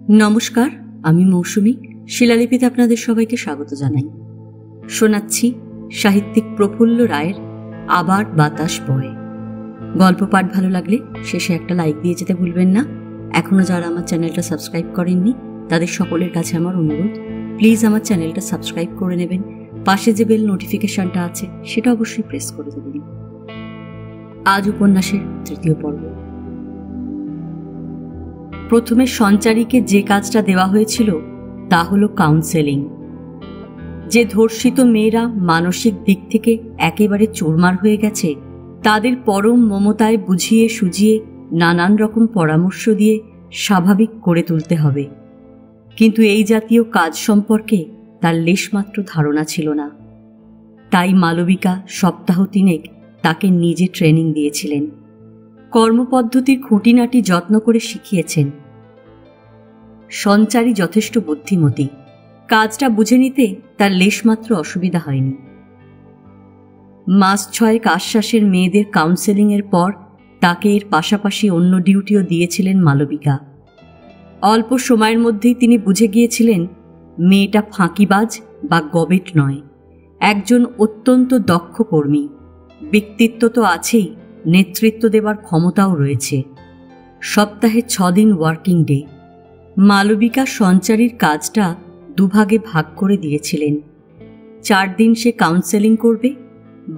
নমস্কার, আমি মৌসুমী। শিলালিপিতে আপনাদের সবাইকে স্বাগত জানাই। শোনাচ্ছি সাহিত্যিক প্রফুল্ল রায়ের আবার বাতাস বয়। গল্প পাঠ ভালো লাগলে শেষে একটা লাইক দিয়ে যেতে ভুলবেন না। এখনও যারা আমার চ্যানেলটা সাবস্ক্রাইব করেননি তাদের সকলের কাছে আমার অনুরোধ, প্লিজ আমার চ্যানেলটা সাবস্ক্রাইব করে নেবেন। পাশে যে বেল নোটিফিকেশনটা আছে সেটা অবশ্যই প্রেস করে দেবেন। আজ উপন্যাসের তৃতীয় পর্ব। প্রথমে সঞ্চারীকে যে কাজটা দেওয়া হয়েছিল তা হলো কাউন্সেলিং। যে ধর্ষিত মেয়েরা মানসিক দিক থেকে একেবারে চোরমার হয়ে গেছে তাদের পরম মমতায় বুঝিয়ে সুঝিয়ে নানান রকম পরামর্শ দিয়ে স্বাভাবিক করে তুলতে হবে। কিন্তু এই জাতীয় কাজ সম্পর্কে তার লেশমাত্র ধারণা ছিল না। তাই মালবিকা সপ্তাহ 3 তাকে নিজে ট্রেনিং দিয়েছিলেন, কর্মপদ্ধতির খুঁটিনাটি যত্ন করে শিখিয়েছেন। সঞ্চারী যথেষ্ট বুদ্ধিমতী, কাজটা বুঝে নিতে তার লেশমাত্র অসুবিধা হয়নি। মাস 6 আশ্বাসের মেয়েদের কাউন্সেলিংয়ের পর তাকে এর পাশাপাশি অন্য ডিউটিও দিয়েছিলেন মালবিকা। অল্প সময়ের মধ্যেই তিনি বুঝে গিয়েছিলেন মেয়েটা ফাঁকিবাজ বা গবেট নয়, একজন অত্যন্ত দক্ষ কর্মী। ব্যক্তিত্ব তো আছেই, নেতৃত্ব দেবার ক্ষমতাও রয়েছে। সপ্তাহে 6 দিন ওয়ার্কিং ডে। মালবিকা সঞ্চারীর কাজটা দুভাগে ভাগ করে দিয়েছিলেন। 4 দিন সে কাউন্সেলিং করবে,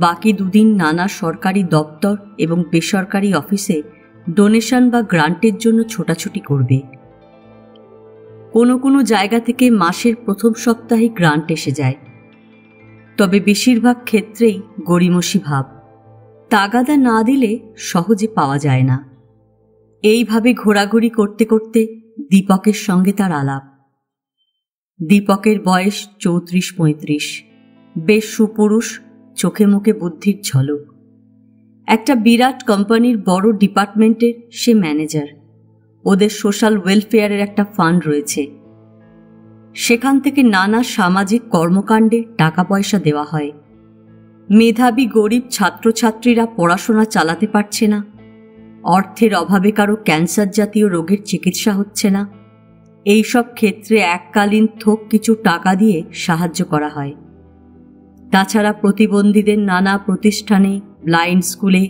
বাকি 2 দিন নানা সরকারি দপ্তর এবং বেসরকারি অফিসে ডোনেশন বা গ্রান্টের জন্য ছোটাছুটি করবে। কোনো কোনো জায়গা থেকে মাসের প্রথম সপ্তাহে গ্রান্ট এসে যায়, তবে বেশিরভাগ ক্ষেত্রেই গড়িমসি ভাব, তাগাদা না দিলে সহজে পাওয়া যায় না। এইভাবে ঘোরাঘুরি করতে করতে দীপকের সঙ্গে তার আলাপ। দীপকের বয়স 34-35, বেশ সুপুরুষ, চোখে মুখে বুদ্ধির ঝলক। একটা বিরাট কোম্পানির বড় ডিপার্টমেন্টের সে ম্যানেজার। ওদের সোশ্যাল ওয়েলফেয়ারের একটা ফান্ড রয়েছে, সেখান থেকে নানা সামাজিক কর্মকাণ্ডে টাকা পয়সা দেওয়া হয়। মেধাবী গরিব ছাত্রছাত্রীরা পড়াশোনা চালাতে পারছে না, অর্থের অভাবে কারো ক্যান্সার জাতীয় রোগের চিকিৎসা হচ্ছে না, এইসব ক্ষেত্রে এককালীন থোক কিছু টাকা দিয়ে সাহায্য করা হয়। তাছাড়া প্রতিবন্ধীদের নানা প্রতিষ্ঠানে, ব্লাইন্ড স্কুলে,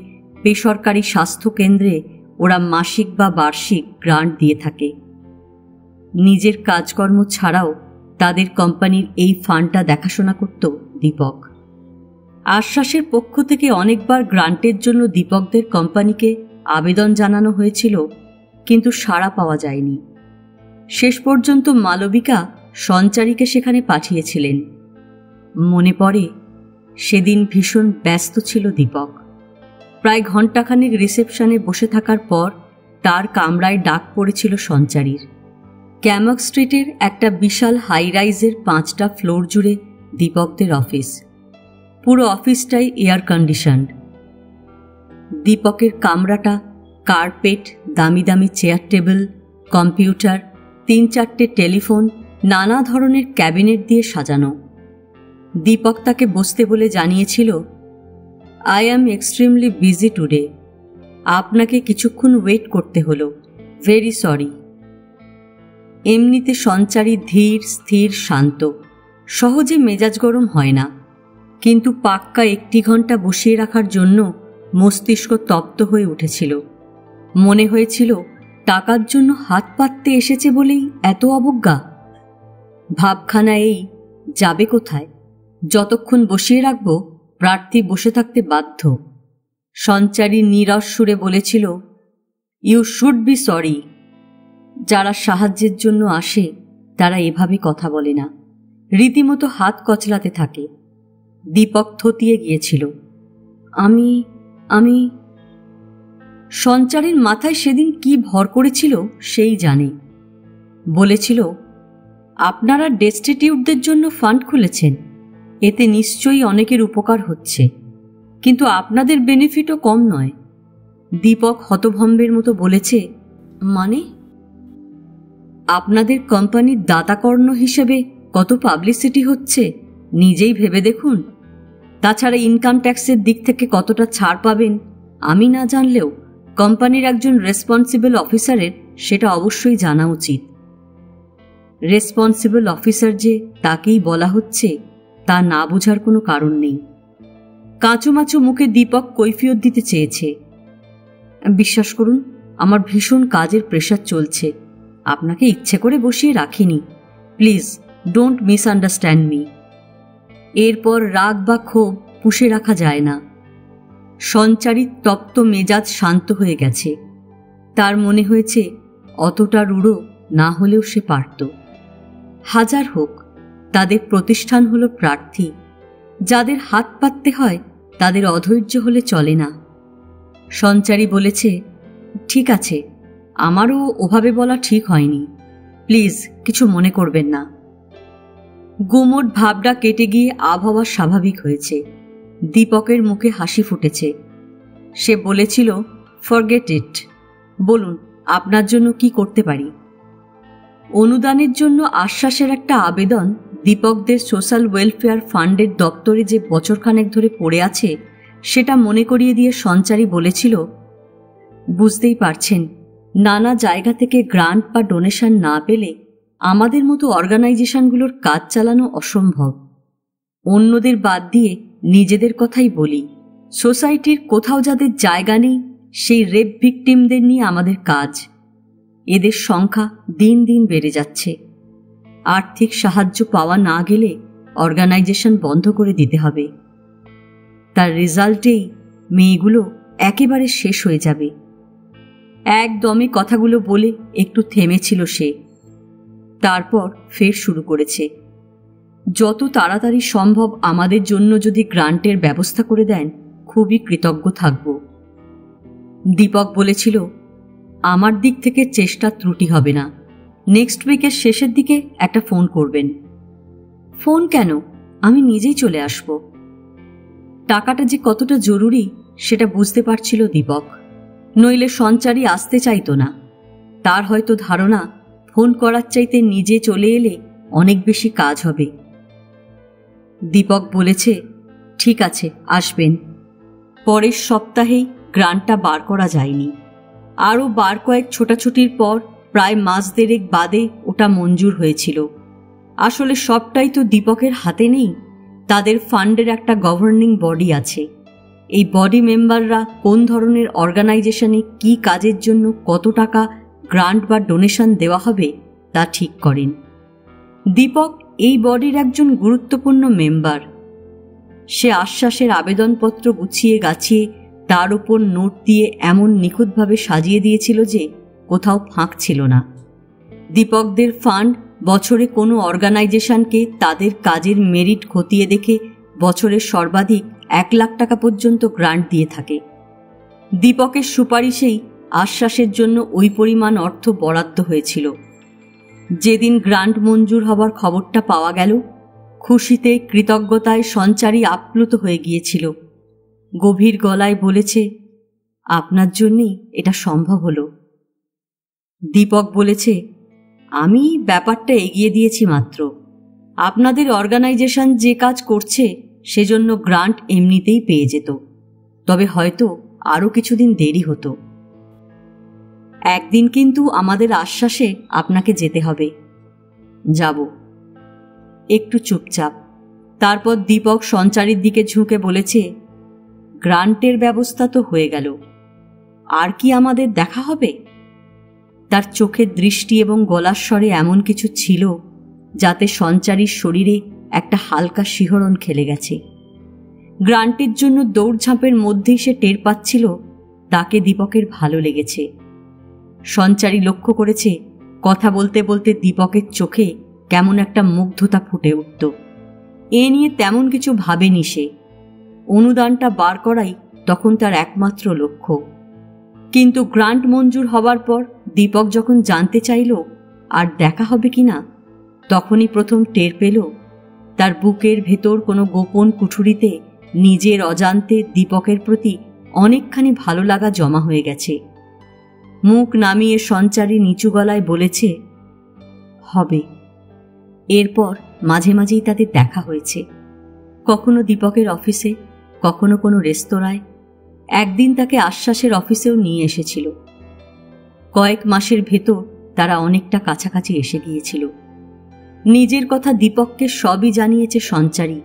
বেসরকারি স্বাস্থ্য কেন্দ্রে ওরা মাসিক বা বার্ষিক গ্রান্ট দিয়ে থাকে। নিজের কাজকর্ম ছাড়াও তাদের কোম্পানির এই ফান্ডটা দেখাশোনা করত দীপক। আশ্বাসের পক্ষ থেকে অনেকবার গ্রান্টের জন্য দীপকদের কোম্পানিকে আবেদন জানানো হয়েছিল, কিন্তু সাড়া পাওয়া যায়নি। শেষ পর্যন্ত মালবিকা সঞ্চারীকে সেখানে পাঠিয়েছিলেন। মনে পড়ে সেদিন ভীষণ ব্যস্ত ছিল দীপক। প্রায় ঘণ্টাখানেক রিসেপশনে বসে থাকার পর তার কামরায় ডাক পড়েছিল সঞ্চারীর। ক্যামক স্ট্রিটের একটা বিশাল হাই রাইজের 5টা ফ্লোর জুড়ে দীপকদের অফিস। পুরো অফিসটাই এয়ার কন্ডিশনড। দীপকের কামরাটা কার্পেট, দামি দামি চেয়ার টেবিল, কম্পিউটার, 3-4টে টেলিফোন, নানা ধরনের ক্যাবিনেট দিয়ে সাজানো। দীপক তাকে বসতে বলে জানিয়েছিল, I am extremely busy today, আপনাকে কিছুক্ষণ ওয়েট করতে হলো, ভেরি সরি। এমনিতে সঞ্চারী ধীর, স্থির, শান্ত, সহজে মেজাজ গরম হয় না, কিন্তু পাক্কা 1 ঘন্টা বসিয়ে রাখার জন্য মস্তিষ্ক তপ্ত হয়ে উঠেছিল। মনে হয়েছিল টাকার জন্য হাত পাততে এসেছে বলেই এত অবজ্ঞা। ভাবখানা এই, যাবে কোথায়, যতক্ষণ বসিয়ে রাখব প্রার্থী বসে থাকতে বাধ্য। সঞ্চারী নীরস সুরে বলেছিল, ইউ শুড বি সরি। যারা সাহায্যের জন্য আসে তারা এভাবে কথা বলে না, রীতিমতো হাত কচলাতে থাকে। দীপক থতিয়ে গিয়েছিল। আমি আমি সঞ্চারীর মাথায় সেদিন কি ভর করেছিল সেই জানে। বলেছিল, আপনারা ডেস্টিটিউটদের জন্য ফান্ড খুলেছেন, এতে নিশ্চয়ই অনেকের উপকার হচ্ছে, কিন্তু আপনাদের বেনিফিটও কম নয়। দীপক হতভম্বের মতো বলেছে, মানে? আপনাদের কোম্পানির দাতাকর্ণ হিসেবে কত পাবলিসিটি হচ্ছে নিজেই ভেবে দেখুন। তাছাড়া ইনকাম ট্যাক্সের দিক থেকে কতটা ছাড় পাবেন আমি না জানলেও কোম্পানির একজন রেসপন্সিবল অফিসারের সেটা অবশ্যই জানা উচিত। রেসপন্সিবল অফিসার যে তাকেই বলা হচ্ছে তা না বোঝার কোনো কারণ নেই। কাঁচুমাচু মুখে দীপক কৈফিয়ত দিতে চেয়েছে, বিশ্বাস করুন, আমার ভীষণ কাজের প্রেশার চলছে, আপনাকে ইচ্ছে করে বসিয়ে রাখিনি, প্লিজ ডোন্ট মিসআন্ডারস্ট্যান্ড মি। এরপর রাগ বা ক্ষোভ পুষে রাখা যায় না। সঞ্চারীর তপ্ত মেজাজ শান্ত হয়ে গেছে। তার মনে হয়েছে অতটা রূঢ় না হলেও সে পারত। হাজার হোক, তাদের প্রতিষ্ঠান হলো প্রার্থী, যাদের হাত পাততে হয় তাদের অধৈর্য হলে চলে না। সঞ্চারী বলেছে, ঠিক আছে, আমারও ওভাবে বলা ঠিক হয়নি, প্লিজ কিছু মনে করবেন না। গুমোট ভাবটা কেটে গিয়ে আবহাওয়া স্বাভাবিক হয়েছে। দীপকের মুখে হাসি ফুটেছে। সে বলেছিল, ফরগেট ইট, বলুন আপনার জন্য কি করতে পারি। অনুদানের জন্য আশ্বাসের একটা আবেদন দীপকদের সোশ্যাল ওয়েলফেয়ার ফান্ডের দপ্তরে যে বছরখানেক ধরে পড়ে আছে সেটা মনে করিয়ে দিয়ে সঞ্চারী বলেছিল, বুঝতেই পারছেন, নানা জায়গা থেকে গ্রান্ট বা ডোনেশন না পেলে আমাদের মতো অর্গানাইজেশনগুলোর কাজ চালানো অসম্ভব। অন্যদের বাদ দিয়ে নিজেদের কথাই বলি, সোসাইটির কোথাও যাদের জায়গা নেই সেই রেপ ভিকটিমদের নিয়ে আমাদের কাজ। এদের সংখ্যা দিন দিন বেড়ে যাচ্ছে। আর্থিক সাহায্য পাওয়া না গেলে অর্গানাইজেশন বন্ধ করে দিতে হবে। তার রেজাল্টেই মেয়েগুলো একেবারে শেষ হয়ে যাবে। একদমই কথাগুলো বলে একটু থেমেছিল সে, তারপর ফের শুরু করেছে, যত তাড়াতাড়ি সম্ভব আমাদের জন্য যদি গ্রান্টের ব্যবস্থা করে দেন খুবই কৃতজ্ঞ থাকব। দীপক বলেছিল, আমার দিক থেকে চেষ্টা ত্রুটি হবে না, নেক্সট উইকের শেষের দিকে একটা ফোন করবেন। ফোন কেন, আমি নিজেই চলে আসব। টাকাটা যে কতটা জরুরি সেটা বুঝতে পারছিল দীপক, নইলে সঞ্চারী আসতে চাইতো না। তার হয়তো ধারণা ফোন করার চাইতে নিজে চলে এলে অনেক বেশি কাজ হবে। দীপক বলেছে, ঠিক আছে, আসবেন। পরের সপ্তাহেই গ্রান্টটা বার করা যায়নি। আরও বার কয়েক ছোটাছুটির পর প্রায় মাস দেড়েক বাদে ওটা মঞ্জুর হয়েছিল। আসলে সবটাই তো দীপকের হাতে নেই। তাদের ফান্ডের একটা গভর্নিং বডি আছে। এই বডি মেম্বাররা কোন ধরনের অর্গানাইজেশনে কি কাজের জন্য কত টাকা গ্রান্ট বা ডোনেশন দেওয়া হবে তা ঠিক করেন। দীপক এই বডির একজন গুরুত্বপূর্ণ মেম্বার। সে আশ্বাসের আবেদনপত্র গুছিয়ে গাছিয়ে তার উপর নোট দিয়ে এমন নিখুঁতভাবে সাজিয়ে দিয়েছিল যে কোথাও ফাঁক ছিল না। দীপকদের ফান্ড বছরে কোনো অর্গানাইজেশনকে তাদের কাজের মেরিট খতিয়ে দেখে বছরের সর্বাধিক 1 লাখ টাকা পর্যন্ত গ্রান্ট দিয়ে থাকে। দীপকের সুপারিশেই আশ্বাসের জন্য ওই পরিমাণ অর্থ বরাদ্দ হয়েছিল। যেদিন গ্রান্ট মঞ্জুর হবার খবরটা পাওয়া গেল, খুশিতে কৃতজ্ঞতায় সঞ্চারী আপ্লুত হয়ে গিয়েছিল। গভীর গলায় বলেছে, আপনার জন্যই এটা সম্ভব হলো। দীপক বলেছে, আমি ব্যাপারটা এগিয়ে দিয়েছি মাত্র। আপনাদের অর্গানাইজেশন যে কাজ করছে সেজন্য গ্রান্ট এমনিতেই পেয়ে যেত, তবে হয়তো আরও কিছুদিন দেরি হতো। একদিন কিন্তু আমাদের আশ্বাসে আপনাকে যেতে হবে। যাব। একটু চুপচাপ। তারপর দীপক সঞ্চারীর দিকে ঝুঁকে বলেছে, গ্রান্টের ব্যবস্থা তো হয়ে গেল, আর কি আমাদের দেখা হবে? তার চোখের দৃষ্টি এবং গলার স্বরে এমন কিছু ছিল যাতে সঞ্চারীর শরীরে একটা হালকা শিহরণ খেলে গেছে। গ্রান্টের জন্য দৌড়ঝাঁপের মধ্যেই সে টের পাচ্ছিল তাকে দীপকের ভালো লেগেছে। সঞ্চারী লক্ষ্য করেছে কথা বলতে বলতে দীপকের চোখে কেমন একটা মুগ্ধতা ফুটে উঠত। এ নিয়ে তেমন কিছু ভাবেনি সে। অনুদানটা বার করাই তখন তার একমাত্র লক্ষ্য। কিন্তু গ্রান্ট মঞ্জুর হবার পর দীপক যখন জানতে চাইল আর দেখা হবে কিনা, তখনই প্রথম টের পেল তার বুকের ভেতর কোনো গোপন কুঠুরিতে নিজের অজান্তে দীপকের প্রতি অনেকখানি ভালো লাগা জমা হয়ে গেছে। মুখ নামিয়ে সঞ্চারী নিচু গলায় বলেছে, হবে। এরপর মাঝে মাঝেই তাদের দেখা হয়েছে, কখনো দীপকের অফিসে, কখনো কোনো রেস্তোরাঁয়। একদিন তাকে আশ্বাসের অফিসেও নিয়ে এসেছিল। কয়েক মাসের ভেতর তারা অনেকটা কাছাকাছি এসে গিয়েছিল। নিজের কথা দীপককে সবই জানিয়েছে সঞ্চারী।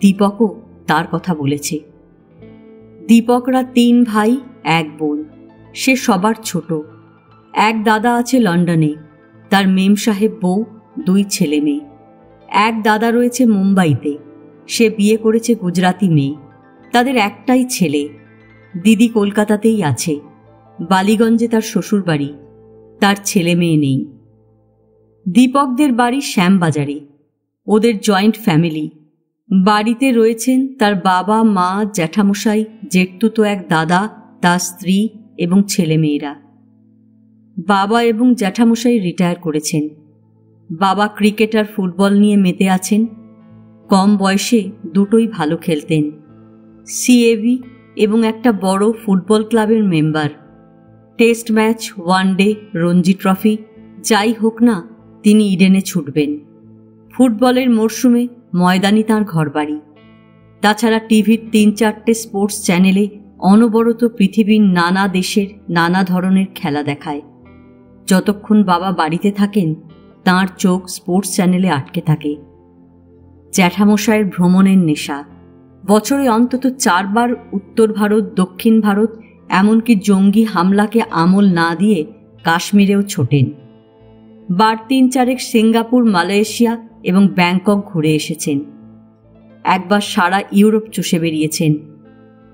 দীপকও তার কথা বলেছে। দীপকরা 3 ভাই 1 বোন। সে সবার ছোট। এক দাদা আছে লন্ডনে, তার মেম সাহেব বউ, 2 ছেলে মেয়ে। এক দাদা রয়েছে মুম্বাইতে, সে বিয়ে করেছে গুজরাতি মেয়ে, তাদের একটাই ছেলে। দিদি কলকাতাতেই আছে, বালিগঞ্জে তার শ্বশুর বাড়ি, তার ছেলে মেয়ে নেই। দীপকদের বাড়ি শ্যামবাজারে, ওদের জয়েন্ট ফ্যামিলি। বাড়িতে রয়েছেন তার বাবা, মা, জ্যাঠামশাই, জেঠতুতো এক দাদা, তার স্ত্রী এবং ছেলেমেয়েরা। বাবা এবং জ্যাঠামশাই রিটায়ার করেছেন। বাবা ক্রিকেট আর ফুটবল নিয়ে মেতে আছেন। কম বয়সে দুটোই ভালো খেলতেন। সিএবি এবং একটা বড় ফুটবল ক্লাবের member. Test match, one day, Ranji trophy যাই হোক না, তিনি ইডেনে ছুটবেন। ফুটবলের মরশুমে ময়দানই তাঁর ঘরবাড়ি। তাছাড়া টিভির 3-4টে স্পোর্টস চ্যানেলে অনবরত পৃথিবীর নানা দেশের নানা ধরনের খেলা দেখায়। যতক্ষণ বাবা বাড়িতে থাকেন তাঁর চোখ স্পোর্টস চ্যানেলে আটকে থাকে। জ্যাঠামশায়ের ভ্রমণের নেশা। বছরে অন্তত 4 বার উত্তর ভারত, দক্ষিণ ভারত, এমনকি জঙ্গি হামলাকে আমল না দিয়ে কাশ্মীরেও ছোটেন। বার 3-4 সিঙ্গাপুর, মালয়েশিয়া এবং ব্যাংকক ঘুরে এসেছেন। একবার সারা ইউরোপ চষে বেরিয়েছেন।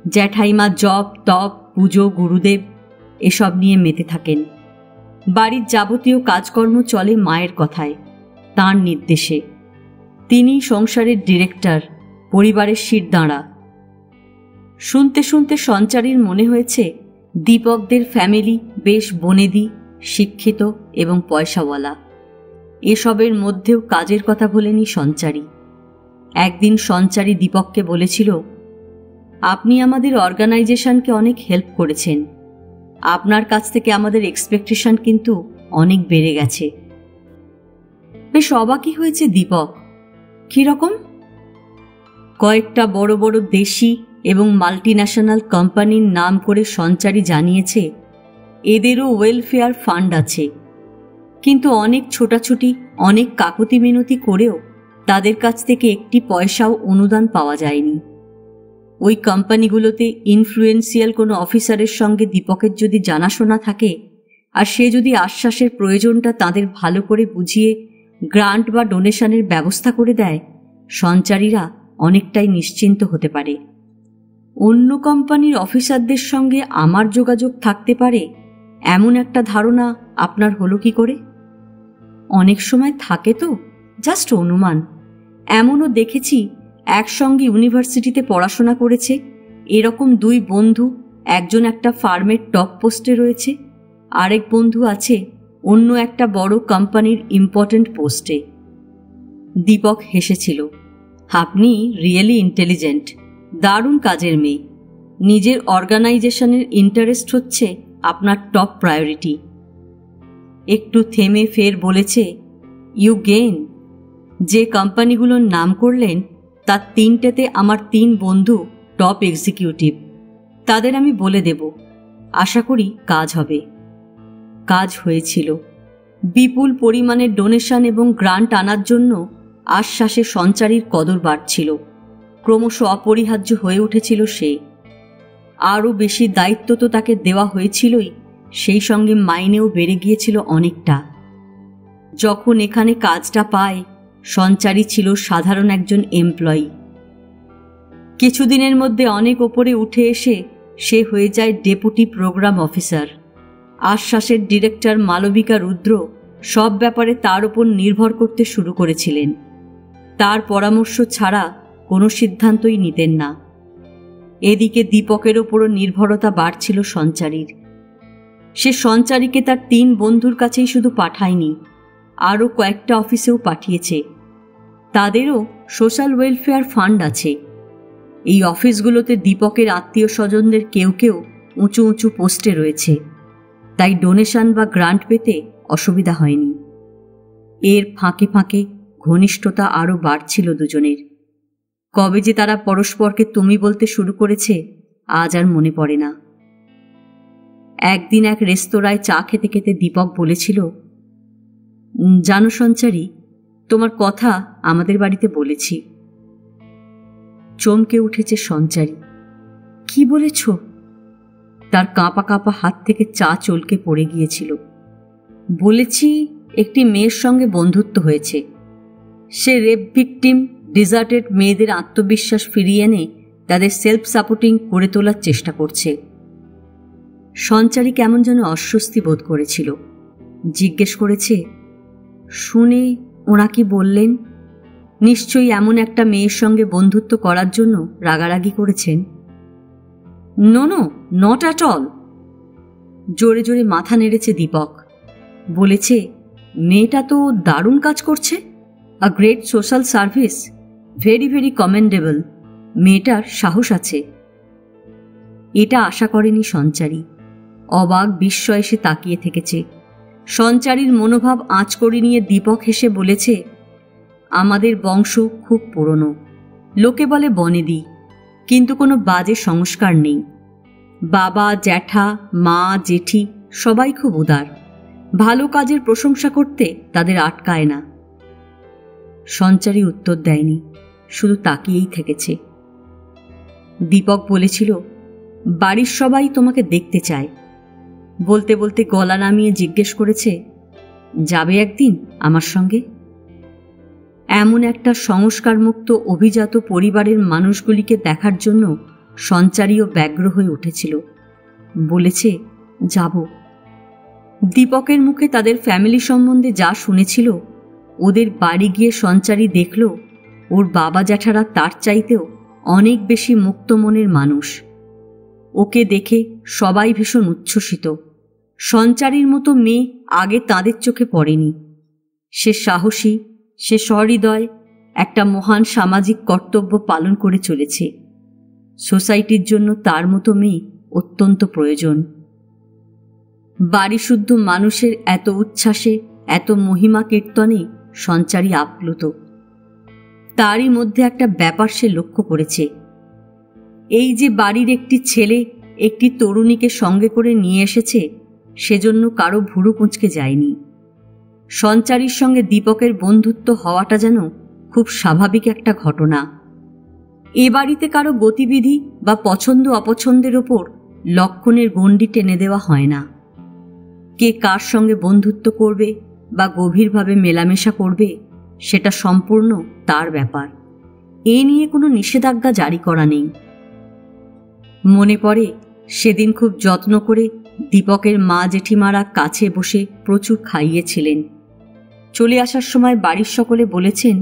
জ্যাঠাইমা জপ, তপ, পুজো, গুরুদেব এসব নিয়ে মেতে থাকেন। বাড়ির যাবতীয় কাজকর্ম চলে মায়ের কথায়, তাঁর নির্দেশে। তিনি সংসারের ডিরেক্টর, পরিবারের শিরদাঁড়া। শুনতে শুনতে সঞ্চারীর মনে হয়েছে দীপকদের ফ্যামিলি বেশ বনেদি, শিক্ষিত এবং পয়সাওয়ালা। এসবের মধ্যেও কাজের কথা বলেনি সঞ্চারী। একদিন সঞ্চারী দীপককে বলেছিল, আপনি আমাদের অর্গানাইজেশনকে অনেক হেল্প করেছেন, আপনার কাছ থেকে আমাদের এক্সপেকটেশন কিন্তু অনেক বেড়ে গেছে। বেশ অবাকই হয়েছে দীপক। কীরকম? কয়েকটা বড় বড় দেশি এবং মাল্টিন্যাশনাল কোম্পানির নাম করে সঞ্চারী জানিয়েছে এদেরও ওয়েলফেয়ার ফান্ড আছে, কিন্তু অনেক ছোটাছুটি, অনেক কাকুতি মিনতি করেও তাদের কাছ থেকে একটি পয়সাও অনুদান পাওয়া যায়নি। ওই কোম্পানিগুলোতে ইনফ্লুয়েন্সিয়াল কোনো অফিসারের সঙ্গে দীপকের যদি জানাশোনা থাকে আর সে যদি আশ্বাসের প্রয়োজনটা তাদের ভালো করে বুঝিয়ে গ্রান্ট বা ডোনেশনের ব্যবস্থা করে দেয়, সঞ্চারীরা অনেকটাই নিশ্চিন্ত হতে পারে। অন্য কোম্পানির অফিসারদের সঙ্গে আমার যোগাযোগ থাকতে পারে এমন একটা ধারণা আপনার হলো কি করে? অনেক সময় থাকে তো, জাস্ট অনুমান। এমনও দেখেছি একসঙ্গে ইউনিভার্সিটিতে পড়াশোনা করেছে এরকম 2 বন্ধু, একজন একটা ফার্মের টপ পোস্টে রয়েছে, আরেক বন্ধু আছে অন্য একটা বড় কোম্পানির ইম্পর্ট্যান্ট পোস্টে। দীপক হেসেছিল। আপনি রিয়েলি ইন্টেলিজেন্ট, দারুণ কাজের মেয়ে। নিজের অর্গানাইজেশনের ইন্টারেস্ট হচ্ছে আপনার টপ প্রায়োরিটি। একটু থেমে ফের বলেছে, ইউ গেইন। যে কোম্পানিগুলোর নাম করলেন তার 3টেতে আমার 3 বন্ধু টপ এক্সিকিউটিভ। তাদের আমি বলে দেব, আশা করি কাজ হবে। কাজ হয়েছিল। বিপুল পরিমাণে ডোনেশন এবং গ্রান্ট আনার জন্য আশ্বাসে সঞ্চারীর কদর বাড়ছিল। ক্রমশ অপরিহার্য হয়ে উঠেছিল সে। আরও বেশি দায়িত্ব তো তাকে দেওয়া হয়েছিলই, সেই সঙ্গে মাইনেও বেড়ে গিয়েছিল অনেকটা। যখন এখানে কাজটা পায়, সঞ্চারী ছিল সাধারণ একজন এমপ্লয়ি। কিছুদিনের মধ্যে অনেক ওপরে উঠে এসে সে হয়ে যায় ডেপুটি প্রোগ্রাম অফিসার। আশ্বাসের ডিরেক্টর মালবিকা রুদ্র সব ব্যাপারে তার উপর নির্ভর করতে শুরু করেছিলেন। তার পরামর্শ ছাড়া কোনো সিদ্ধান্তই নিতেন না। এদিকে দীপকের ওপরও নির্ভরতা বাড়ছিল সঞ্চারীর। সে সঞ্চারীকে তার 3 বন্ধুর কাছেই শুধু পাঠায়নি, আরও কয়েকটা অফিসেও পাঠিয়েছে। তাদেরও সোশ্যাল ওয়েলফেয়ার ফান্ড আছে। এই অফিসগুলোতে দীপকের আত্মীয় স্বজনদের কেউ কেউ উঁচু উঁচু পোস্টে রয়েছে, তাই ডোনেশন বা গ্রান্ট পেতে অসুবিধা হয়নি। এর ফাঁকে ফাঁকে ঘনিষ্ঠতা আরও বাড়ছিল দুজনের। কবে যে তারা পরস্পরকে তুমি বলতে শুরু করেছে আজ আর মনে পড়ে না। একদিন এক রেস্তোরাঁয় চা খেতে খেতে দীপক বলেছিল, জানো সঞ্চারী, তোমার কথা আমাদের বাড়িতে বলেছি। চমকে উঠেছে সঞ্চারী। কি বলেছ? তার কাঁপা কাঁপা হাত থেকে চা চলকে পড়ে গিয়েছিল। বলেছি একটি মেয়ের সঙ্গে বন্ধুত্ব হয়েছে। সে রেপ ভিকটিম ডিজার্টেড মেয়েদের আত্মবিশ্বাস ফিরিয়ে এনে তাদের সেলফ সাপোর্টিং করে তোলার চেষ্টা করছে। সঞ্চারী কেমন যেন অস্বস্তি বোধ করেছিল। জিজ্ঞেস করেছে, শুনে ওরা কি বললেন? নিশ্চয়ই এমন একটা মেয়ের সঙ্গে বন্ধুত্ব করার জন্য রাগারাগি করেছেন। No no, not at all. জোরে জোরে মাথা নেড়েছে দীপক। বলেছে, মেয়েটা তো দারুণ কাজ করছে। A great social service, very very commendable. মেয়েটার সাহস আছে। এটা আশা করেনি সঞ্চারী। অবাক বিস্ময়ে সে তাকিয়ে থেকেছে। সঞ্চারীর মনোভাব আঁচ করে নিয়ে দীপক হেসে বলেছে, আমাদের বংশ খুব পুরনো। লোকে বলে বনেদি, কিন্তু কোনো বাজে সংস্কার নেই। বাবা, জ্যাঠা, মা, জেঠি সবাই খুব উদার। ভালো কাজের প্রশংসা করতে তাদের আটকায় না। সঞ্চারী উত্তর দেয়নি, শুধু তাকিয়েই থেকেছে। দীপক বলেছিল, বাড়ির সবাই তোমাকে দেখতে চায়। বলতে বলতে গলা নামিয়ে জিজ্ঞেস করেছে, যাবে একদিন আমার সঙ্গে? এমন একটা সংস্কারমুক্ত অভিজাত পরিবারের মানুষগুলিকে দেখার জন্য সঞ্চারীও ব্যগ্র হয়ে উঠেছিল। বলেছে, যাব। দীপকের মুখে তাদের ফ্যামিলি সম্বন্ধে যা শুনেছিল, ওদের বাড়ি গিয়ে সঞ্চারী দেখল ওর বাবা জ্যাঠারা তার চাইতেও অনেক বেশি মুক্ত মনের মানুষ। ওকে দেখে সবাই ভীষণ উচ্ছ্বসিত। সঞ্চারীর মতো মেয়ে আগে তাদের চোখে পড়েনি। সে সাহসী, সে সহৃদয়, একটা মহান সামাজিক কর্তব্য পালন করে চলেছে। সোসাইটির জন্য তার মতো মেয়ে অত্যন্ত প্রয়োজন। বাড়িশুদ্ধ মানুষের এত উচ্ছ্বাসে, এত মহিমা কীর্তনে সঞ্চারী আপ্লুত। তারই মধ্যে একটা ব্যাপার সে লক্ষ্য করেছে। এই যে বাড়ির একটি ছেলে একটি তরুণীকে সঙ্গে করে নিয়ে এসেছে, সেজন্য কারো ভুরু কুঁচকে যায়নি। সঞ্চারীর সঙ্গে দীপকের বন্ধুত্ব হওয়াটা যেন খুব স্বাভাবিক একটা ঘটনা। এ বাড়িতে কারো গতিবিধি বা পছন্দ অপছন্দের ওপর লক্ষণের গণ্ডি টেনে দেওয়া হয় না। কে কার সঙ্গে বন্ধুত্ব করবে বা গভীরভাবে মেলামেশা করবে, সেটা সম্পূর্ণ তার ব্যাপার। এ নিয়ে কোনো নিষেধাজ্ঞা জারি করা নেই। মনে পড়ে সেদিন খুব যত্ন করে দীপকের মা জেঠিমারা কাছে বসে প্রচুর খাইয়েছিলেন। চলে আসার সময় বাড়ির সকলে বলেছেন,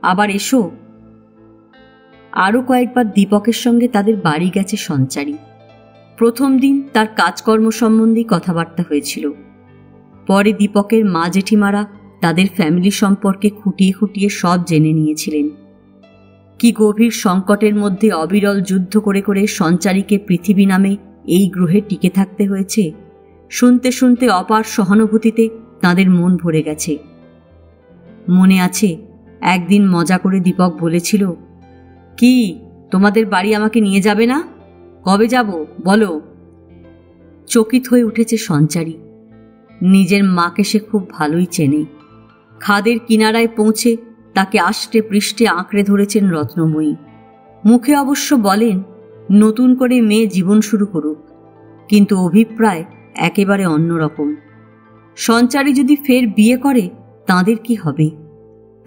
আবার এসো। আরও কয়েকবার দীপকের সঙ্গে তাদের বাড়ি গেছে সঞ্চারী। প্রথম দিন তার কাজকর্ম সম্বন্ধেই কথাবার্তা হয়েছিল। পরে দীপকের মা জেঠিমারা তাদের ফ্যামিলি সম্পর্কে খুঁটিয়ে খুঁটিয়ে সব জেনে নিয়েছিলেন। কি গভীর সংকটের মধ্যে অবিরল যুদ্ধ করে করে সঞ্চারীকে পৃথিবী নামে এই গ্রহে টিকে থাকতে হয়েছে, শুনতে শুনতে অপার সহানুভূতিতে তাদের মন ভরে গেছে। মনে আছে একদিন মজা করে দীপক বলেছিল, কি তোমাদের বাড়ি আমাকে নিয়ে যাবে না? কবে যাব বলো? চকিত হয়ে উঠেছে সঞ্চারী। নিজের মাকে সে খুব ভালোই চেনে। খাদের কিনারায় পৌঁছে তাকে আষ্টে পৃষ্ঠে আঁকড়ে ধরেছেন রত্নময়ী। মুখে অবশ্য বলেন নতুন করে মেয়ে জীবন শুরু করুক, কিন্তু অভিপ্রায় একেবারে অন্যরকম। সঞ্চারী যদি ফের বিয়ে করে তাঁদের কি হবে?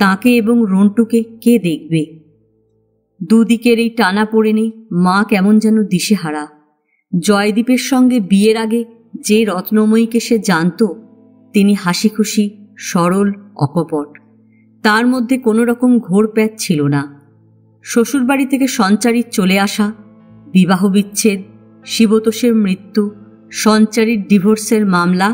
তাকে এবং রন্টুকে কে দেখবে? দুদিকের এই টানা পড়েনে মা কেমন যেন দিশেহারা। জয়দীপের সঙ্গে বিয়ের আগে যে রত্নময়ীকে সে জানত, তিনি হাসি খুশি, সরল, অকপট। তার মধ্যে কোনো রকম ঘোর প্যাচ ছিল না। শ্বশুরবাড়ি থেকে সঞ্চারীর চলে আসা, বিবাহ বিচ্ছেদ, শিবতোষের মৃত্যু, সঞ্চারীর ডিভোর্সের মামলা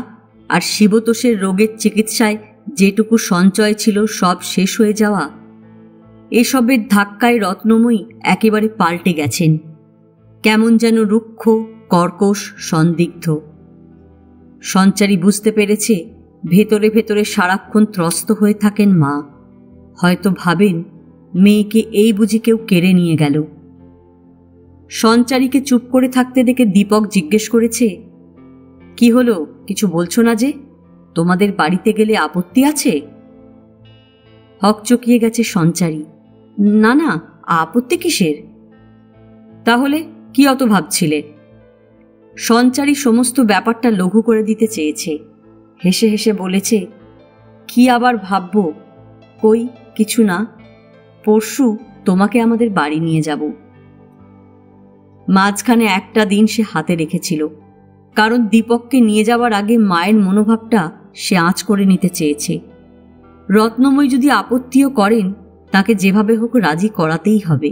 আর শিবতোষের রোগের চিকিৎসায় যেটুকু সঞ্চয় ছিল সব শেষ হয়ে যাওয়া, এসবের ধাক্কায় রত্নময়ী একেবারে পাল্টে গেছেন। কেমন যেন রুক্ষ, কর্কশ, সন্দিগ্ধ। সঞ্চারী বুঝতে পেরেছে ভেতরে ভেতরে সারাক্ষণ ত্রস্ত হয়ে থাকেন মা। হয়তো ভাবেন মেয়েকে এই বুঝি কেউ কেড়ে নিয়ে গেল। সঞ্চারীকে চুপ করে থাকতে দেখে দীপক জিজ্ঞেস করেছে, কি হলো, কিছু বলছো না যে? তোমাদের বাড়িতে গেলে আপত্তি আছে? হকচকিয়ে গেছে সঞ্চারী। না না, আপত্তি কিসের? তাহলে কি অত ভাবছিলে? সঞ্চারী সমস্ত ব্যাপারটা লঘু করে দিতে চেয়েছে। হেসে হেসে বলেছে, কি আবার ভাববো? কই কিছু না, পরশু তোমাকে আমাদের বাড়ি নিয়ে যাব। মাঝখানে একটা দিন সে হাতে রেখেছিল, কারণ দীপককে নিয়ে যাওয়ার আগে মায়ের মনোভাবটা সে আঁচ করে নিতে চেয়েছে। রত্নময়ী যদি আপত্তিও করেন, তাকে যেভাবে হোক রাজি করাতেই হবে।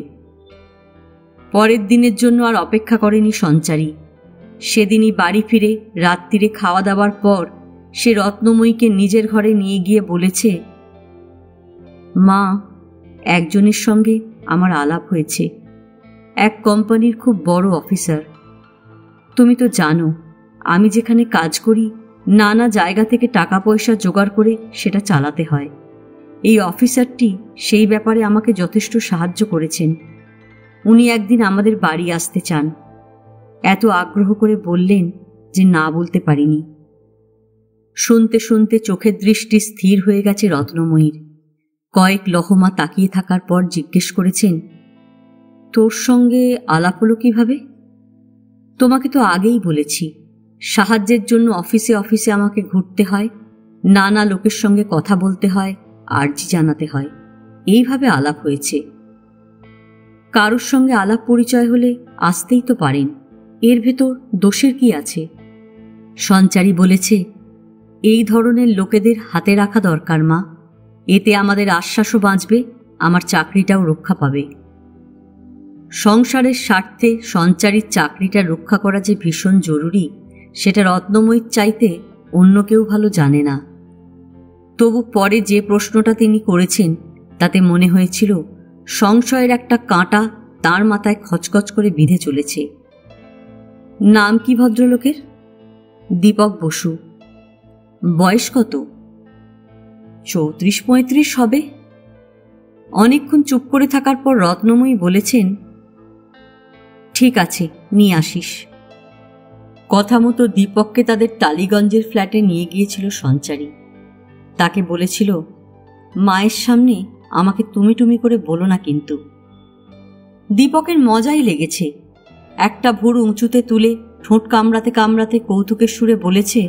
পরের দিনের জন্য আর অপেক্ষা করেনি সঞ্চারী। সেদিনই বাড়ি ফিরে রাত্রিরে খাওয়া দাওয়ার পর সে রত্নময়ীকে নিজের ঘরে নিয়ে গিয়ে বলেছে, মা, একজনের সঙ্গে আমার আলাপ হয়েছে, এক কোম্পানির খুব বড় অফিসার। তুমি তো জানো আমি যেখানে কাজ করি নানা জায়গা থেকে টাকা পয়সা জোগাড় করে সেটা চালাতে হয়। এই অফিসারটি সেই ব্যাপারে আমাকে যথেষ্ট সাহায্য করেছেন। উনি একদিন আমাদের বাড়ি আসতে চান। এত আগ্রহ করে বললেন যে না বলতে পারিনি। শুনতে শুনতে চোখের দৃষ্টি স্থির হয়ে গেছে রত্নময়ীর। কয়েক লহমা তাকিয়ে থাকার পর জিজ্ঞেস করেছেন, তোর সঙ্গে আলাপ হলো কিভাবে? তোমাকে তো আগেই বলেছি, সাহায্যের জন্য অফিসে অফিসে আমাকে ঘুরতে হয়, নানা লোকের সঙ্গে কথা বলতে হয়, আর্জি জানাতে হয়। এইভাবে আলাপ হয়েছে। কারোর সঙ্গে আলাপ পরিচয় হলে আসতেই তো পারেন, এর ভেতর দোষের কি আছে? সঞ্চারী বলেছে, এই ধরনের লোকেদের হাতে রাখা দরকার মা, এতে আমাদের আশ্বাসও বাঁচবে, আমার চাকরিটাও রক্ষা পাবে। সংসারের স্বার্থে সঞ্চারীর চাকরিটা রক্ষা করা যে ভীষণ জরুরি সেটা রত্নময়ীর চাইতে অন্য কেউ ভালো জানে না। তবু পরে যে প্রশ্নটা তিনি করেছেন তাতে মনে হয়েছিল সংশয়ের একটা কাঁটা তার মাথায় খচখচ করে বিঁধে চলেছে। নাম কি ভদ্রলোকের? দীপক বসু। বয়স কত? 34-35 হবে। অনেকক্ষণ চুপ করে থাকার পর রত্নময়ী বলেছেন, ঠিক আছে, নিয়ে আসিস। কথা মতো দীপককে তাদের টালিগঞ্জের ফ্ল্যাটে নিয়ে গিয়েছিল সঞ্চারী। তাকে বলেছিল, মায়ের সামনে আমাকে তুমি তুমি করে বলো না কিন্তু। দীপকের মজাই লেগেছে। একটা ভুরু উঁচুতে তুলে ঠোঁট কামড়াতে কামড়াতে কৌতুকের সুরে বলেছে,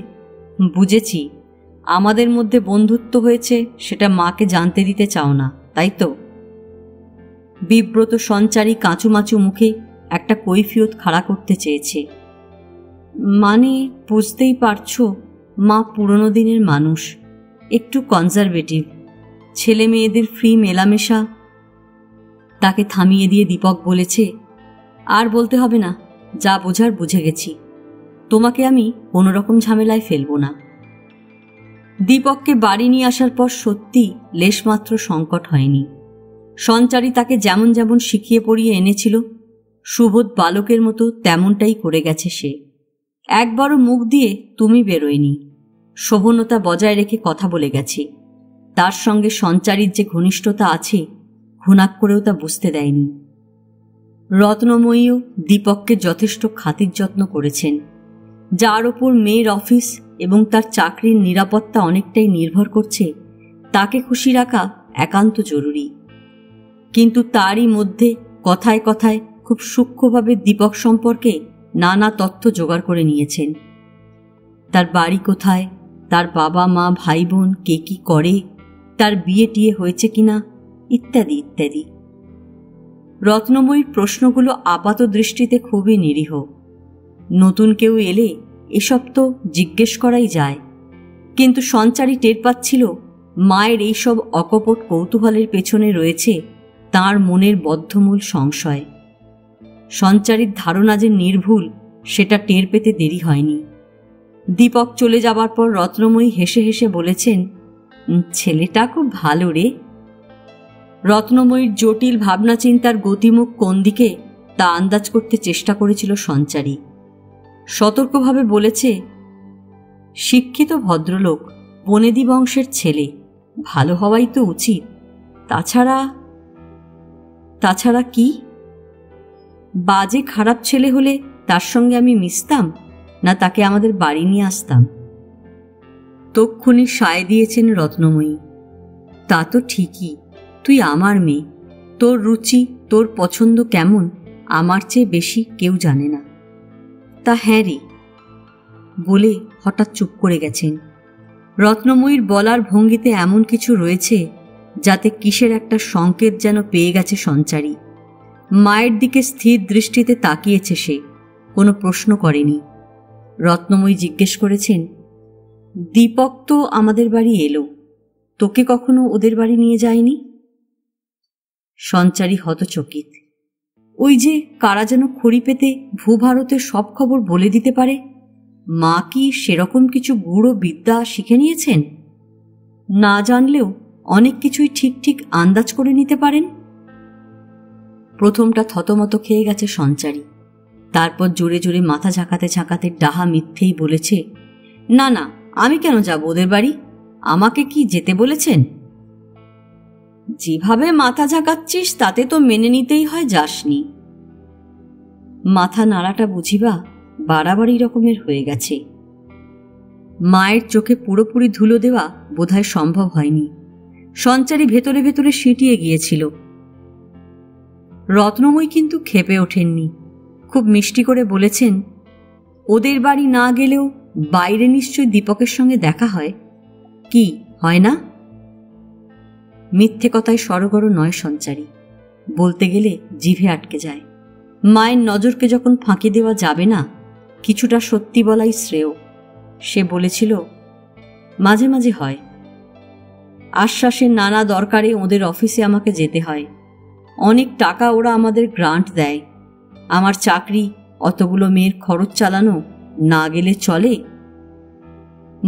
বুঝেছি, আমাদের মধ্যে বন্ধুত্ব হয়েছে সেটা মাকে জানতে দিতে চাও না, তাই তো? বিব্রত সঞ্চারী কাঁচুমাচু মুখে একটা কৈফিয়ত খাড়া করতে চেয়েছে। মানে বুঝতেই পারছো, মা পুরনো দিনের মানুষ, একটু কনজারভেটিভ, ছেলে মেয়েদের ফ্রি মেলামেশা। তাকে থামিয়ে দিয়ে দীপক বলেছে, আর বলতে হবে না, যা বোঝার বুঝে গেছি, তোমাকে আমি কোনো রকম ঝামেলায় ফেলব না। দীপককে বাড়ি নিয়ে আসার পর সত্যি লেশমাত্র সংকট হয়নি। সঞ্চারী তাকে যেমন যেমন শিখিয়ে পড়িয়ে এনেছিল, সুবোধ বালকের মতো তেমনটাই করে গেছে সে। একবারও মুখ দিয়ে তুমি বেরোয়নি, শোভনতা বজায় রেখে কথা বলে গেছে। তার সঙ্গে সঞ্চারীর যে ঘনিষ্ঠতা আছে, ঘুণাক করেও তা বুঝতে দেয়নি। রত্নময়ীও দীপককে যথেষ্ট খাতির যত্ন করেছেন। যার ওপর মেয়ের অফিস এবং তার চাকরির নিরাপত্তা অনেকটাই নির্ভর করছে, তাকে খুশি রাখা একান্ত জরুরি। কিন্তু তারই মধ্যে কথায় কথায় খুব সূক্ষ্মভাবে দীপক সম্পর্কে নানা তথ্য জোগাড় করে নিয়েছেন। তার বাড়ি কোথায়, তার বাবা মা ভাই বোন কে কি করে, তার বিয়ে টিয়ে হয়েছে কিনা, ইত্যাদি ইত্যাদি। রত্নময়ীর প্রশ্নগুলো আপাত দৃষ্টিতে খুবই নিরীহ। নতুন কেউ এলে এসব তো জিজ্ঞেস করাই যায়, কিন্তু সঞ্চারী টের পাচ্ছিল মায়ের এইসব অকপট কৌতূহলের পেছনে রয়েছে তার মনের বদ্ধমূল সংশয়। সঞ্চারীর ধারণা যে নির্ভুল সেটা টের পেতে দেরি হয়নি। দীপক চলে যাবার পর রত্নময়ী হেসে হেসে বলেছেন, ছেলেটা খুব ভালো রে। রত্নময়ীর জটিল ভাবনা চিন্তার গতিমুখ কোন দিকে তা আন্দাজ করতে চেষ্টা করেছিল সঞ্চারী। সতর্কভাবে বলেছে, শিক্ষিত ভদ্রলোক, বনেদি বংশের ছেলে, ভালো হওয়াই তো উচিত। তাছাড়া কি? বাজে খারাপ ছেলে হলে তার সঙ্গে আমি মিশতাম না তাকে আমাদের বাড়ি নিয়ে আসতাম? তক্ষুনি সায় দিয়েছেন রত্নময়ী। তা তো ঠিকই, তুই আমার মেয়ে, তোর রুচি তোর পছন্দ কেমন আমার চেয়ে বেশি কেউ জানে না। তা হ্যাঁ রে, বলে হঠাৎ চুপ করে গেছেন। রত্নময়ীর বলার ভঙ্গিতে এমন কিছু রয়েছে যাতে কিসের একটা সংকেত যেন পেয়ে গেছে সঞ্চারী। মায়ের দিকে স্থির দৃষ্টিতে তাকিয়েছে সে, কোনো প্রশ্ন করেনি। রত্নময়ী জিজ্ঞেস করেছেন, দীপক তো আমাদের বাড়ি এলো, তোকে কখনো ওদের বাড়ি নিয়ে যায়নি? সঞ্চারী হতচকিত। ওই যে কারা যেন খড়ি পেতে ভূভারতের সব খবর বলে দিতে পারে, মা কি সেরকম কিছু গূঢ় বিদ্যা শিখে নিয়েছেন? না জানলেও অনেক কিছুই ঠিক ঠিক আন্দাজ করে নিতে পারেন। প্রথমটা থতমত খেয়ে গেছে সঞ্চারী, তারপর জোরে জোরে মাথা ঝাঁকাতে ঝাঁকাতে ডাহা মিথ্যেই বলেছে, না না, আমি কেন যাব ওদের বাড়ি? আমাকে কি যেতে বলেছেন? যেভাবে মাথা ঝাঁকাচ্ছিস তাতে তো মেনে নিতেই হয় যাসনি। মাথা নাড়াটা বুঝিবা বাড়াবাড়ি রকমের হয়ে গেছে। মায়ের চোখে পুরোপুরি ধুলো দেওয়া বোধহয় সম্ভব হয়নি। সঞ্চারী ভেতরে ভেতরে সিঁটিয়ে গিয়েছিল। রত্নময়ী কিন্তু ক্ষেপে ওঠেননি, খুব মিষ্টি করে বলেছেন, ওদের বাড়ি না গেলেও বাইরে নিশ্চয়ই দীপকের সঙ্গে দেখা হয়, কি হয় না? মিথ্যে কথায় সরগড় নয় সঞ্চারী, বলতে গেলে জিভে আটকে যায়। মায়ের নজরকে যখন ফাঁকি দেওয়া যাবে না, কিছুটা সত্যি বলাই শ্রেয়। সে বলেছিল, মাঝে মাঝে হয়। আশ্বাসের নানা দরকারে ওদের অফিসে আমাকে যেতে হয়। অনেক টাকা ওরা আমাদের গ্রান্ট দেয়। আমার চাকরি, অতগুলো মেয়ের খরচ চালানো, না গেলে চলে?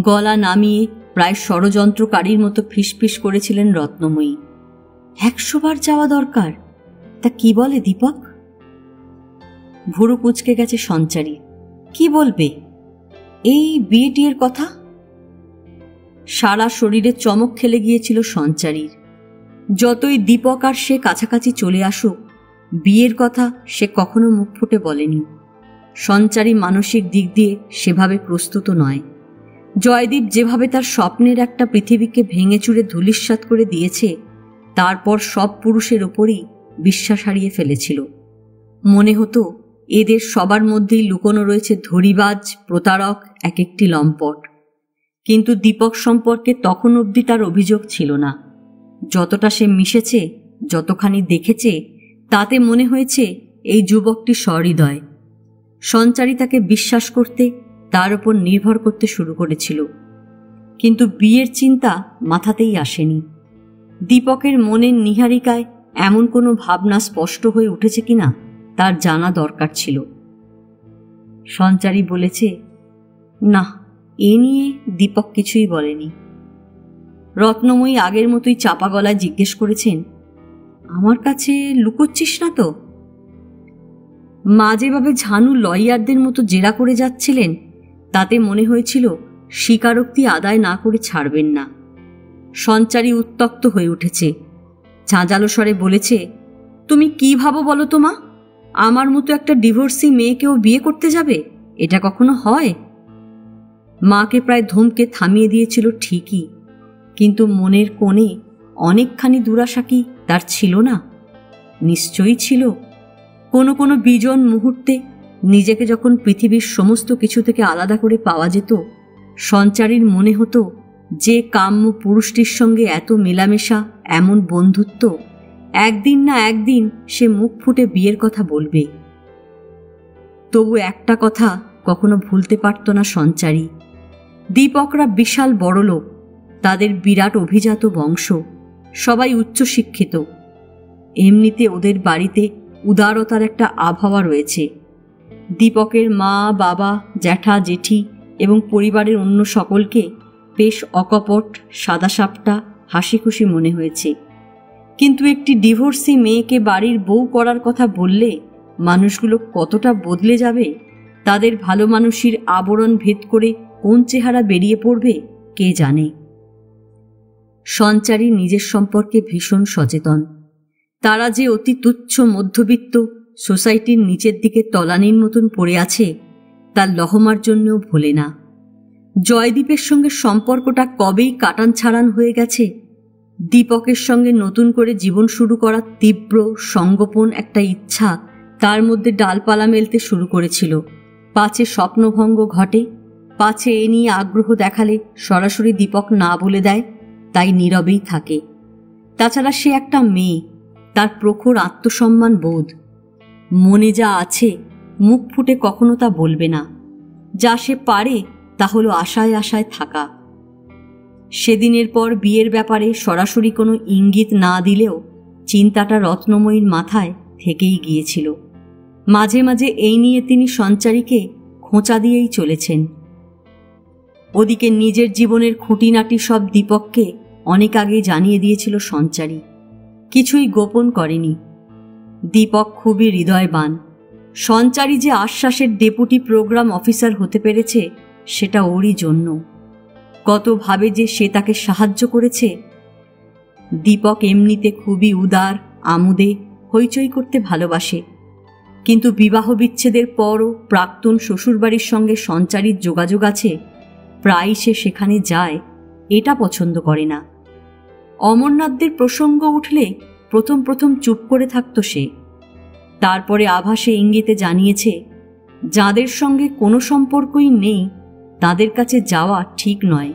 গলা নামিয়ে প্রায় ষড়যন্ত্রকারীর মতো ফিসফিস করেছিলেন রত্নময়ী। 100 বার যাওয়া দরকার, তা কি বলে দীপক? ভুরু কুঁচকে গেছে সঞ্চারী। কি বলবে? এই বিয়েটির কথা? সারা শরীরে চমক খেলে গিয়েছিল সঞ্চারীর। যতই দীপক আর সে কাছাকাছি চলে আসুক, বিয়ের কথা সে কখনো মুখ ফুটে বলেনি। সঞ্চারী মানসিক দিক দিয়ে সেভাবে প্রস্তুত নয়। জয়দীপ যেভাবে তার স্বপ্নের একটা পৃথিবীকে ভেঙে চুরে ধূলিসাৎ করে দিয়েছে, তারপর সব পুরুষের ওপরই বিশ্বাস হারিয়ে ফেলেছিল। মনে হতো এদের সবার মধ্যেই লুকোনো রয়েছে ধড়িবাজ প্রতারক এক একটি লম্পট। কিন্তু দীপক সম্পর্কে তখন অবধি তার অভিযোগ ছিল না। যতটা সে মিশেছে, যতখানি দেখেছে, তাতে মনে হয়েছে এই যুবকটি সহৃদয়। সঞ্চারী তাকে বিশ্বাস করতে, তার উপর নির্ভর করতে শুরু করেছিল। কিন্তু বিয়ের চিন্তা মাথাতেই আসেনি। দীপকের মনের নীহারিকায় এমন কোনো ভাবনা স্পষ্ট হয়ে উঠেছে কিনা তার জানা দরকার ছিল। সঞ্চারী বলেছে, না, এ নিয়ে দীপক কিছুই বলেনি। রত্নময়ী আগের মতোই চাপা গলায় জিজ্ঞেস করেছেন, আমার কাছে লুকোচ্ছিস না তো? মা যেভাবে ঝানু লয়ারদের মতো জেরা করে যাচ্ছিলেন, তাতে মনে হয়েছিল স্বীকারোক্তি আদায় না করে ছাড়বেন না। সঞ্চারী উত্তক্ত হয়ে উঠেছে। ঝাঁঝালো স্বরে বলেছে, তুমি কি ভাবো বলো তো মা? আমার মতো একটা ডিভোর্সি মেয়েকেও বিয়ে করতে যাবে? এটা কখনো হয়? মাকে প্রায় ধমকে থামিয়ে দিয়েছিল ঠিকই, কিন্তু মনের কোণে অনেকখানি দুরাশা কি তার ছিল না? নিশ্চয়ই ছিল। কোনো কোনো বিজন মুহূর্তে নিজেকে যখন পৃথিবীর সমস্ত কিছু থেকে আলাদা করে পাওয়া যেত, সঞ্চারীর মনে হতো যে কাম্য পুরুষটির সঙ্গে এত মেলামেশা, এমন বন্ধুত্ব, একদিন না একদিন সে মুখ ফুটে বিয়ের কথা বলবে। তবু একটা কথা কখনো ভুলতে পারত না সঞ্চারী। দীপকরা বিশাল বড়লোক, তাদের বিরাট অভিজাত বংশ, সবাই উচ্চশিক্ষিত। এমনিতে ওদের বাড়িতে উদারতার একটা আবহাওয়া রয়েছে। দীপকের মা, বাবা, জ্যাঠা, জেঠি এবং পরিবারের অন্য সকলকে বেশ অকপট, সাদাসাপটা, হাসি খুশি মনে হয়েছে। কিন্তু একটি ডিভোর্সি মেয়েকে বাড়ির বউ করার কথা বললে মানুষগুলো কতটা বদলে যাবে, তাদের ভালো মানুষের আবরণ ভেদ করে কোন চেহারা বেরিয়ে পড়বে কে জানে। সঞ্চারী নিজের সম্পর্কে ভীষণ সচেতন। তারা যে অতি তুচ্ছ মধ্যবিত্ত সোসাইটির নিচের দিকে তলানির মতন পড়ে আছে, তার লহমার জন্যও ভোলে না। জয়দীপের সঙ্গে সম্পর্কটা কবেই কাটান ছাড়ান হয়ে গেছে, দীপকের সঙ্গে নতুন করে জীবন শুরু করার তীব্র সঙ্গোপন একটা ইচ্ছা তার মধ্যে ডালপালা মেলতে শুরু করেছিল। পাছে স্বপ্নভঙ্গ ঘটে, পাছে এ নিয়ে আগ্রহ দেখালে সরাসরি দীপক না বলে দেয়, তাই নীরবেই থাকে। তাছাড়া সে একটা মেয়ে, তার প্রখর আত্মসম্মান বোধ। মনে যা আছে মুখ ফুটে কখনো তা বলবে না। যা সে পারে তা হলো আশায় আশায় থাকা। সেদিনের পর বিয়ের ব্যাপারে সরাসরি কোনো ইঙ্গিত না দিলেও চিন্তাটা রত্নময়ীর মাথায় থেকেই গিয়েছিল। মাঝে মাঝে এই নিয়ে তিনি সঞ্চারীকে খোঁচা দিয়েই চলেছেন। ওদিকে নিজের জীবনের খুঁটিনাটি সব দীপককে অনেক আগে জানিয়ে দিয়েছিল সঞ্চারী, কিছুই গোপন করেনি। দীপক খুবই হৃদয়বান। সঞ্চারী যে আশ্বাসের ডেপুটি প্রোগ্রাম অফিসার হতে পেরেছে সেটা ওরই জন্য। কতভাবে যে সে তাকে সাহায্য করেছে। দীপক এমনিতে খুবই উদার, আমোদে, হইচই করতে ভালোবাসে, কিন্তু বিবাহ বিচ্ছেদের পরও প্রাক্তন শ্বশুরবাড়ির সঙ্গে সঞ্চারীর যোগাযোগ আছে, প্রায় সে সেখানে যায়, এটা পছন্দ করে না। অমরনাথদের প্রসঙ্গ উঠলে প্রথম প্রথম চুপ করে থাকত সে। তারপরে আভাসে ইঙ্গিতে জানিয়েছে যাদের সঙ্গে কোনো সম্পর্কই নেই তাদের কাছে যাওয়া ঠিক নয়।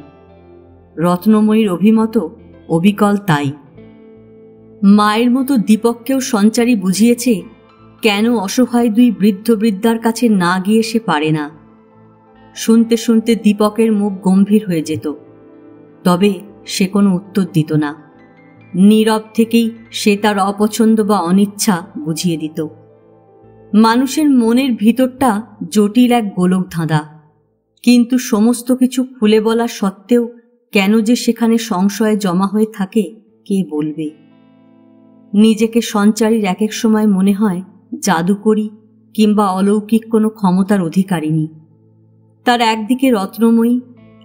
রত্নময়ীর অভিমত অবিকল তাই। মায়ের মতো দীপককেও সঞ্চারী বুঝিয়েছে কেন অসহায় দুই বৃদ্ধ বৃদ্ধার কাছে না গিয়ে সে পারে না। শুনতে শুনতে দীপকের মুখ গম্ভীর হয়ে যেত, তবে সে কোনো উত্তর দিত না। নীরব থেকেই সে তার অপছন্দ বা অনিচ্ছা বুঝিয়ে দিত। মানুষের মনের ভিতরটা জটিল এক গোলক ধাঁধা, কিন্তু সমস্ত কিছু খুলে বলা সত্ত্বেও কেন যে সেখানে সংশয়ে জমা হয়ে থাকে কে বলবে। নিজেকে সঞ্চারীর এক এক সময় মনে হয় জাদুকরী কিংবা অলৌকিক কোনো ক্ষমতার অধিকারিণী। তার একদিকে রত্নময়ী,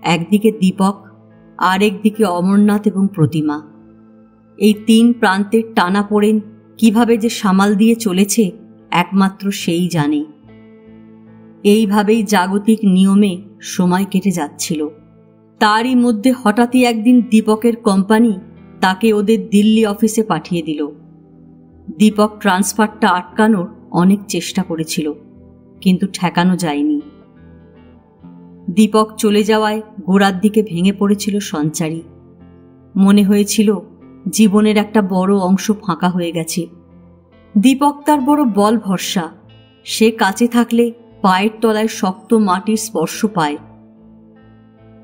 একদিকে দীপক, আর একদিকে অমরনাথ এবং প্রতিমা। এই তিন প্রান্তের টানাপোড়েন কিভাবে যে সামাল দিয়ে চলেছে একমাত্র সেই জানে। এইভাবেই জাগতিক নিয়মে সময় কেটে যাচ্ছিল। তারই মধ্যে হঠাৎই একদিন দীপকের কোম্পানি তাকে ওদের দিল্লি অফিসে পাঠিয়ে দিল। দীপক ট্রান্সফারটা আটকানোর অনেক চেষ্টা করেছিল, কিন্তু ঠেকানো যায়নি। দীপক চলে যাওয়ায় গোড়ার দিকে ভেঙে পড়েছিল সঞ্চারী। মনে হয়েছিল জীবনের একটা বড় অংশ ফাঁকা হয়ে গেছে। দীপক তার বড় বল ভরসা, সে কাছে থাকলে পায়ের তলায় শক্ত মাটির স্পর্শ পায়।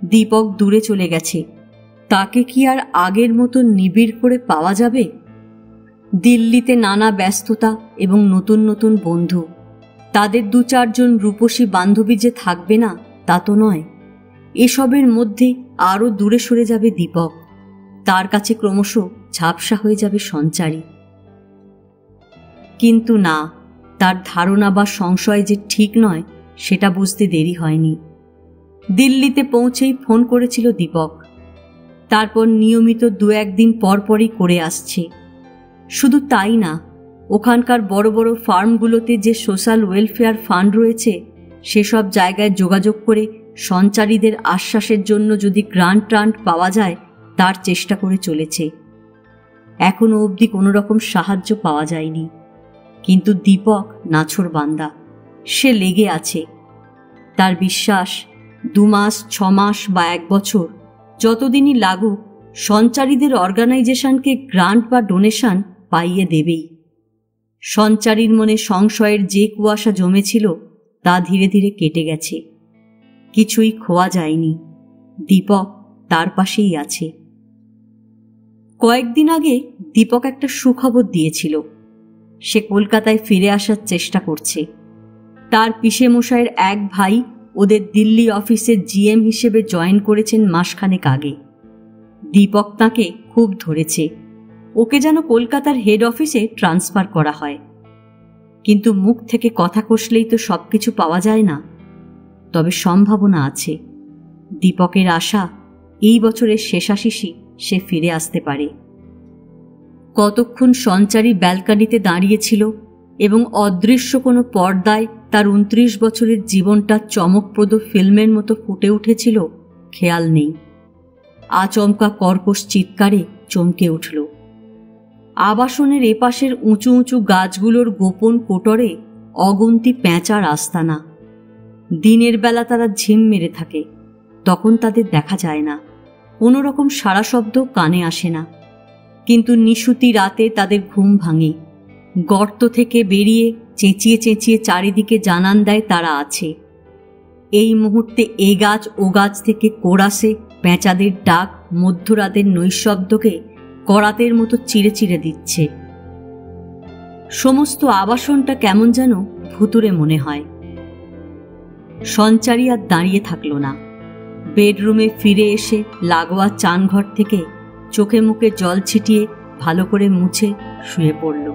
দীপক দূরে চলে গেছে, তাকে কি আর আগের মতো নিবিড় করে পাওয়া যাবে? দিল্লিতে নানা ব্যস্ততা এবং নতুন নতুন বন্ধু, তাদের দু চারজন রূপসী বান্ধবী যে থাকবে না তা তো নয়। এসবের মধ্যে আরও দূরে সরে যাবে দীপক, তার কাছে ক্রমশ ঝাপসা হয়ে যাবে সঞ্চারী। কিন্তু না, তার ধারণা বা সংশয় যে ঠিক নয় সেটা বুঝতে দেরি হয়নি। দিল্লিতে পৌঁছেই ফোন করেছিল দীপক, তারপর নিয়মিত দু একদিন পরপরই করে আসছে। শুধু তাই না, ওখানকার বড় বড় ফার্মগুলোতে যে সোশ্যাল ওয়েলফেয়ার ফান্ড রয়েছে সেসব জায়গায় যোগাযোগ করে সঞ্চারীদের আশ্বাসের জন্য যদি গ্রান্ট ট্রান্ট পাওয়া যায় তার চেষ্টা করে চলেছে। এখনো অবধি কোনো রকম সাহায্য পাওয়া যায়নি, কিন্তু দীপক নাছোড়বান্দা, সে লেগে আছে। তার বিশ্বাস 2 মাস, 6 মাস বা 1 বছর যতদিনই লাগুক সঞ্চারীদের অর্গানাইজেশনকে গ্রান্ট বা ডোনেশন পাইয়ে দেবেই। সঞ্চারীর মনে সংশয়ের যে কুয়াশা জমেছিল তা ধীরে ধীরে কেটে গেছে। কিছুই খোয়া যায়নি, দীপক তার পাশেই আছে। কয়েকদিন আগে দীপক একটা সুখবর দিয়েছিল, সে কলকাতায় ফিরে আসার চেষ্টা করছে। তার পিসেমশাইয়ের এক ভাই ওদের দিল্লি অফিসের জিএম হিসেবে জয়েন করেছেন মাসখানেক আগে। দীপক তাকে খুব ধরেছে, ওকে যেন কলকাতার হেড অফিসে ট্রান্সফার করা হয়। কিন্তু মুখ থেকে কথা কষলেই তো সবকিছু পাওয়া যায় না। তবে সম্ভাবনা আছে। দীপকের আশা এই বছরের শেষাশেষি সে ফিরে আসতে পারে। কতক্ষণ সঞ্চারী ব্যালকনিতে দাঁড়িয়েছিল এবং অদৃশ্য কোনো পর্দায় তার 29 বছরের জীবনটা চমকপ্রদ ফিল্মের মতো ফুটে উঠেছিল খেয়াল নেই। আচমকা কর্কশ চিৎকারে চমকে উঠল। আবাসনের এপাশের উঁচু উঁচু গাছগুলোর গোপন কোটরে অগুন্তি পেঁচার আস্তানা। দিনের বেলা তারা ঝিম মেরে থাকে, তখন তাদের দেখা যায় না, কোনো রকম সারা শব্দ কানে আসে না। কিন্তু নিশুতি রাতে তাদের ঘুম ভাঙে। গর্ত থেকে বেরিয়ে চেঁচিয়ে চেঁচিয়ে চারিদিকে জানান দেয় তারা আছে। এই মুহূর্তে এ গাছ ও গাছ থেকে কোরাসে পেঁচাদের ডাক মধ্যরাতের নৈশব্দকে করাতের মতো চিড়ে চিড়ে দিচ্ছে। সমস্ত আবাসনটা কেমন যেন ভুতুরে মনে হয়। সঞ্চারী আর দাঁড়িয়ে থাকল না। বেডরুমে ফিরে এসে লাগোয়া চানঘর থেকে চোখে মুখে জল ছিটিয়ে ভালো করে মুছে শুয়ে পড়ল।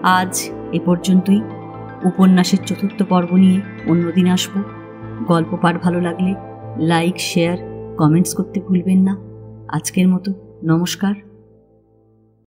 আজ এ পর্যন্তই। উপন্যাসের ৪র্থ পর্ব নিয়ে অন্যদিন আসব। গল্প পাঠ ভালো লাগলে লাইক, শেয়ার, কমেন্টস করতে ভুলবেন না। আজকের মতো নমস্কার।